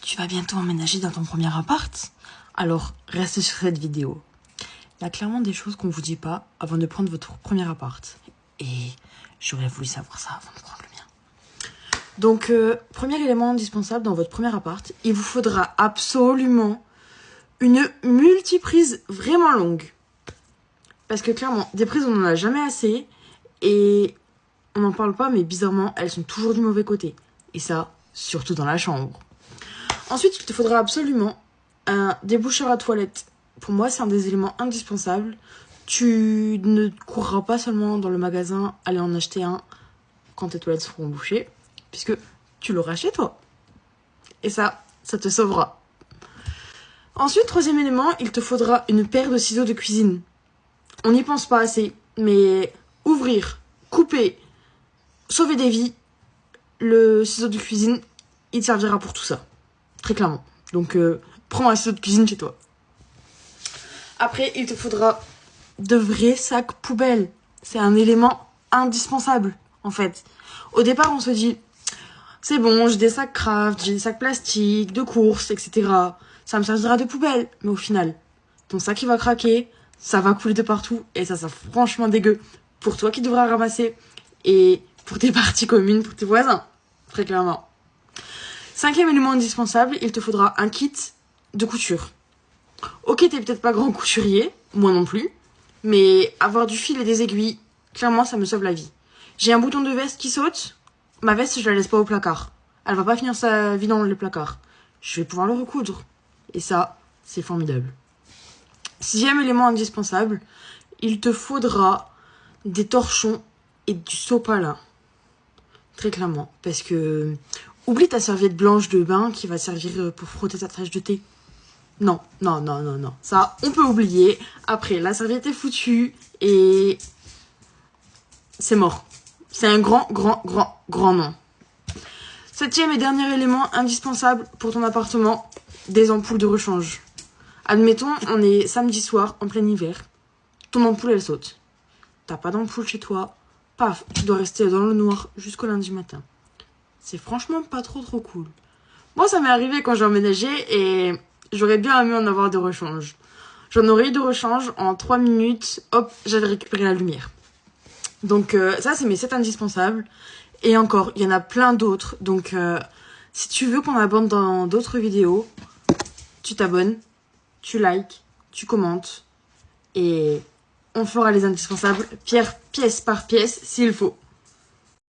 Tu vas bientôt emménager dans ton premier appart? Alors, reste sur cette vidéo. Il y a clairement des choses qu'on ne vous dit pas avant de prendre votre premier appart. Et j'aurais voulu savoir ça avant de prendre le mien. Donc, premier élément indispensable dans votre premier appart, il vous faudra absolument une multiprise vraiment longue. Parce que clairement, des prises, on n'en a jamais assez. Et on n'en parle pas, mais bizarrement, elles sont toujours du mauvais côté. Et ça, surtout dans la chambre. Ensuite, il te faudra absolument un déboucheur à toilette. Pour moi, c'est un des éléments indispensables. Tu ne courras pas seulement dans le magasin, aller en acheter un quand tes toilettes seront bouchées, puisque tu l'auras chez toi. Et ça te sauvera. Ensuite, troisième élément, il te faudra une paire de ciseaux de cuisine. On n'y pense pas assez, mais ouvrir, couper, sauver des vies, le ciseau de cuisine, il te servira pour tout ça. Très clairement. Donc, prends un ciseau de cuisine chez toi. Après, il te faudra de vrais sacs poubelles. C'est un élément indispensable, en fait. Au départ, on se dit, c'est bon, j'ai des sacs craft, j'ai des sacs plastiques, de course, etc. Ça me servira de poubelle. Mais au final, ton sac, il va craquer, ça va couler de partout, et ça franchement dégueu. Pour toi qui devras ramasser, et pour tes parties communes, pour tes voisins. Très clairement. Cinquième élément indispensable, il te faudra un kit de couture. Ok, t'es peut-être pas grand couturier, moi non plus, mais avoir du fil et des aiguilles, clairement, ça me sauve la vie. J'ai un bouton de veste qui saute, ma veste, je la laisse pas au placard. Elle va pas finir sa vie dans le placard. Je vais pouvoir le recoudre. Et ça, c'est formidable. Sixième élément indispensable, il te faudra des torchons et du sopalin. Très clairement, parce que... Oublie ta serviette blanche de bain qui va servir pour frotter ta tasse de thé. Non. Ça, on peut oublier. Après, la serviette est foutue et... c'est mort. C'est un grand non. Septième et dernier élément indispensable pour ton appartement, des ampoules de rechange. Admettons, on est samedi soir, en plein hiver. Ton ampoule, elle saute. T'as pas d'ampoule chez toi. Paf, tu dois rester dans le noir jusqu'au lundi matin. C'est franchement pas trop cool. Moi, ça m'est arrivé quand j'ai emménagé et j'aurais bien aimé en avoir de rechange. J'en aurais eu de rechange en 3 minutes. Hop, j'avais récupéré la lumière. Donc ça, c'est mes 7 indispensables. Et encore, il y en a plein d'autres. Donc si tu veux qu'on aborde dans d'autres vidéos, tu t'abonnes, tu likes, tu commentes. Et on fera les indispensables pièce par pièce s'il faut.